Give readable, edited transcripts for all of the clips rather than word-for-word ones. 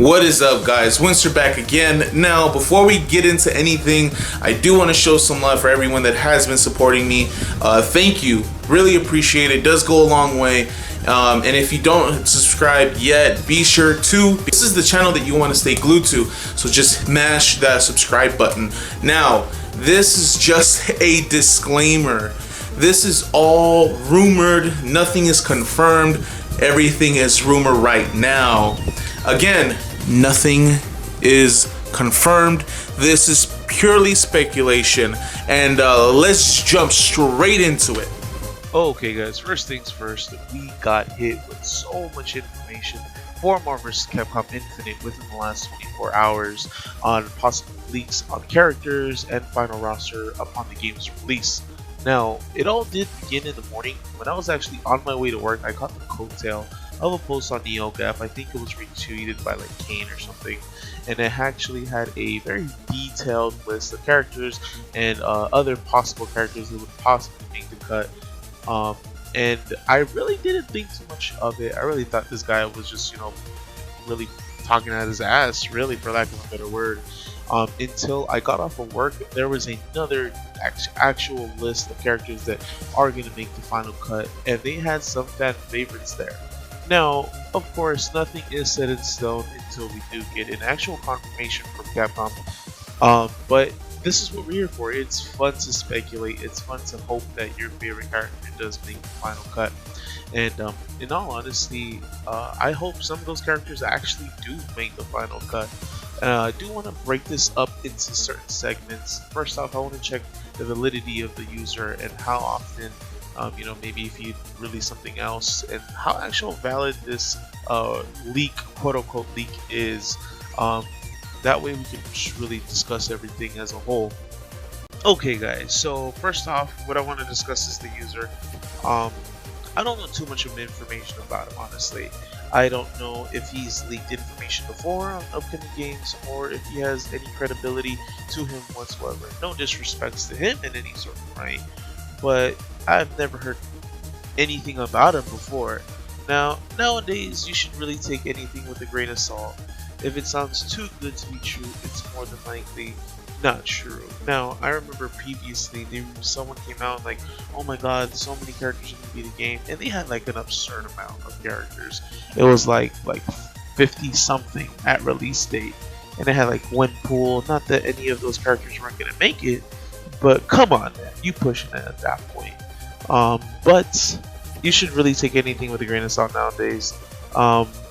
What is up, guys? Wenster back again. Now, before we get into anything, I do want to show some love for everyone that has been supporting me. Thank you. Really appreciate it. It does go a long way. And if you don't subscribe yet, be sure to. This is the channel that you want to stay glued to, so just mash that subscribe button. Now, this is just a disclaimer. This is all rumored. Nothing is confirmed. Everything is rumor right now. Again, nothing is confirmed. This is purely speculation, and let's jump straight into it. Okay guys, first things first, we got hit with so much information for Marvel vs. Capcom Infinite within the last 24 hours on possible leaks on characters and final roster upon the game's release. Now, it all did begin in the morning. When I was actually on my way to work, I caught the coattail of a post on NeoGAF. I think it was retweeted by like Kane or something, and it actually had a very detailed list of characters and other possible characters that would possibly make the cut. And I really didn't think too much of it. I really thought this guy was just, really talking at his ass, really, for lack of a better word. Until I got off of work, there was another actual list of characters that are going to make the final cut, and they had some fan favorites there. Now, of course, nothing is set in stone until we do get an actual confirmation from Capcom. But this is what we're here for. It's fun to speculate. It's fun to hope that your favorite character does make the final cut. And in all honesty, I hope some of those characters actually do make the final cut. I do want to break this up into certain segments. First off, I want to check the validity of the user and how often, maybe if you release something else, and how actual valid this leak, quote-unquote leak, is. That way we can just really discuss everything as a whole. Okay guys, so first off, what I want to discuss is the user. I don't know too much of information about him, honestly. I don't know if he's leaked information before on upcoming games, or if he has any credibility to him whatsoever. No disrespects to him in any sort of right, but I've never heard anything about him before. Now, nowadays, you should really take anything with a grain of salt. If it sounds too good to be true, it's more than likely not true. Now, I remember previously, someone came out like, oh my god, so many characters are going to be in the game, and they had like an absurd amount of characters. It was like 50 something at release date, and it had like one pool. Not that any of those characters weren't going to make it, but come on, man, you pushing it at that point. But you should really take anything with a grain of salt nowadays.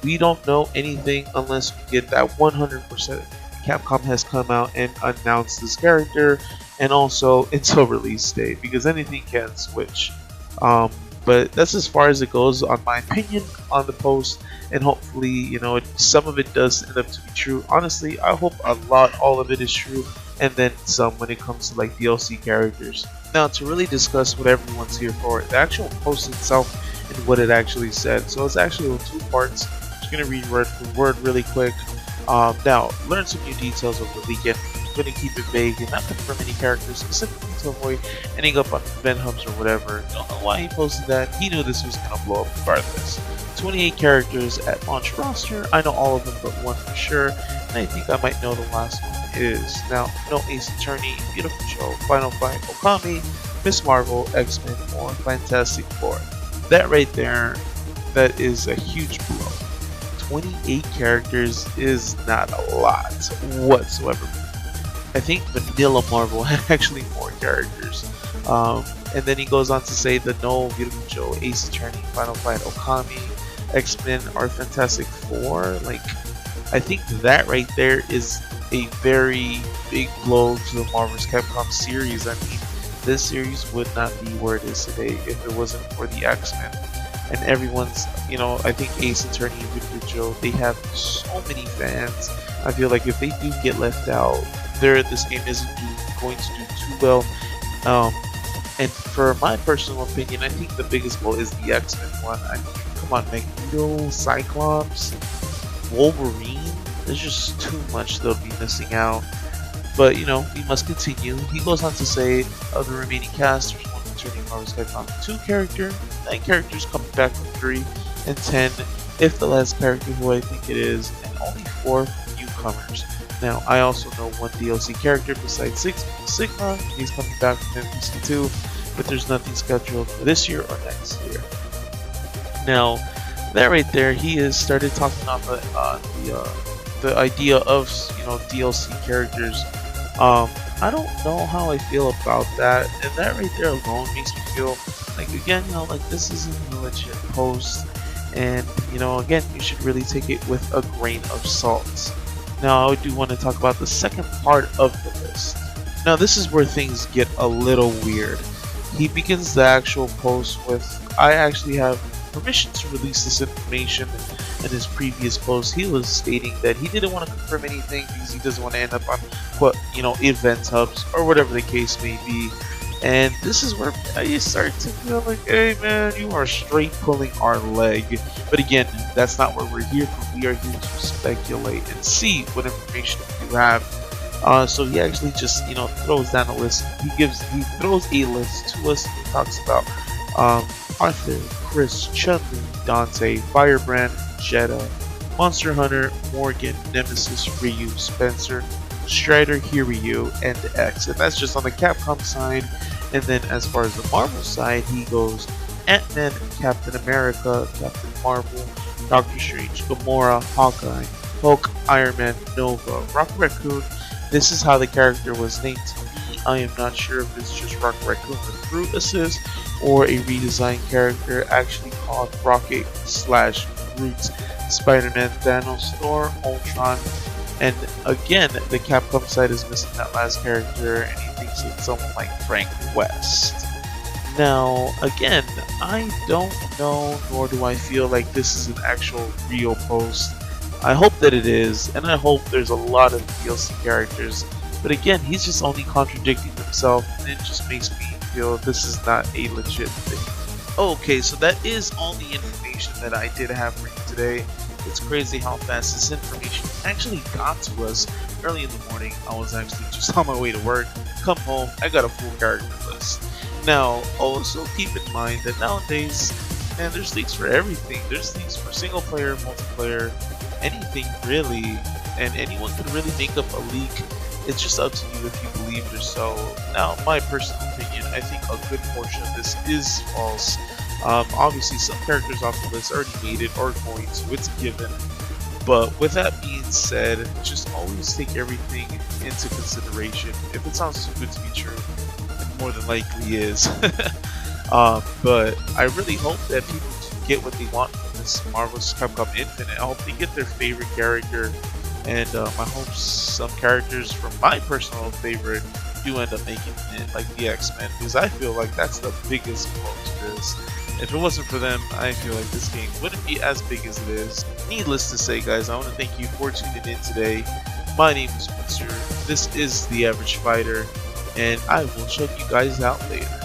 We don't know anything unless we get that 100% Capcom has come out and announced this character, and also until release date, because anything can switch. But that's as far as it goes on my opinion on the post, and hopefully, some of it does end up to be true. Honestly, I hope all of it is true, and then some when it comes to like DLC characters. Now, to really discuss what everyone's here for, the actual post itself and what it actually said. So it's actually in two parts. I'm just gonna read word for word really quick. Now, learn some new details over the weekend. I'm gonna keep it vague and not confirm any characters specifically to avoid ending up on event hubs or whatever. Don't know why he posted that. He knew this was gonna blow up regardless. 28 characters at launch roster. I know all of them but one for sure, and I think I might know the last one is. Now, no Ace Attorney, Beautiful Joe, Final Fight, Okami, Miss Marvel, X-Men, or Fantastic Four. That right there, that is a huge blow. 28 characters is not a lot whatsoever. I think Vanilla Marvel had actually more characters. And then he goes on to say the No, Beautiful Joe, Ace Attorney, Final Fight, Okami, X-Men, or Fantastic Four. Like, I think that right there is a very big blow to the Marvel vs. Capcom series. I mean, this series would not be where it is today if it wasn't for the X-Men. And everyone's, I think Ace Attorney and Beautiful Joe, they have so many fans. I feel like if they do get left out, this game isn't going to do too well. And for my personal opinion, I think the biggest blow is the X-Men one. I mean, come on, Magneto, Cyclops, Wolverine. There's just too much they'll be missing out. But, we must continue. He goes on to say, of the remaining cast, there's one returning Marvel vs. Capcom 2 character, 9 characters coming back from 3, and 10 if the last character who I think it is, and only 4 newcomers. Now, I also know one DLC character besides Sigma, and he's coming back from MVCI, but there's nothing scheduled for this year or next year. Now, that right there, he has started talking on the idea of DLC characters. I don't know how I feel about that, and that right there alone makes me feel like, again, like this isn't a legit post, and again, you should really take it with a grain of salt. Now, I do want to talk about the second part of the list. Now, this is where things get a little weird. He begins the actual post with, "I actually have permission to release this information." In his previous post, he was stating that he didn't want to confirm anything because he doesn't want to end up on event hubs or whatever the case may be. And this is where I start to feel like, hey man, you are straight pulling our leg. But again, that's not what we're here for. We are here to speculate and see what information you have. So he actually just throws down a list. He throws a list to us. He talks about Arthur, Chris, Chun-Li, Dante, Firebrand, Jetta, Monster Hunter, Morgan, Nemesis, Ryu, Spencer, Strider, Hiryu, and X. And that's just on the Capcom side. And then as far as the Marvel side, he goes Ant-Man, Captain America, Captain Marvel, Doctor Strange, Gamora, Hawkeye, Hulk, Iron Man, Nova, Rocket Raccoon. This is how the character was named to me. I am not sure if it's just Rocket Raccoon with Fruit Assist or a redesigned character actually called Rocket/Groot, Spider-Man, Thanos, Thor, Ultron. And again, the Capcom side is missing that last character, and he thinks it's someone like Frank West. Now, again, I don't know, nor do I feel like this is an actual real post. I hope that it is, and I hope there's a lot of DLC characters. But again, he's just only contradicting himself, and it just makes me feel this is not a legit thing. Okay, so that is all the information that I did have for you today. It's crazy how fast this information actually got to us. Early in the morning, I was actually just on my way to work. Come home, I got a full character list. Now, also keep in mind that nowadays, man, there's leaks for everything. There's leaks for single player, multiplayer, anything really, and anyone could really make up a leak. It's just up to you if you believe it or so. Now, my personal opinion, I think a good portion of this is false. Obviously, some characters off the list already made it or going to, it's given. But with that being said, just always take everything into consideration. If it sounds too good to be true, it more than likely is. But I really hope that people get what they want from this Marvel's Capcom Infinite. I hope they get their favorite character, and I hope some characters from my personal favorite do end up making it, like the X-Men, because I feel like that's the biggest blow to this. If it wasn't for them, I feel like this game wouldn't be as big as it is. Needless to say, guys, I want to thank you for tuning in today. My name is Wenster. This is The Average Fighter, and I will check you guys out later.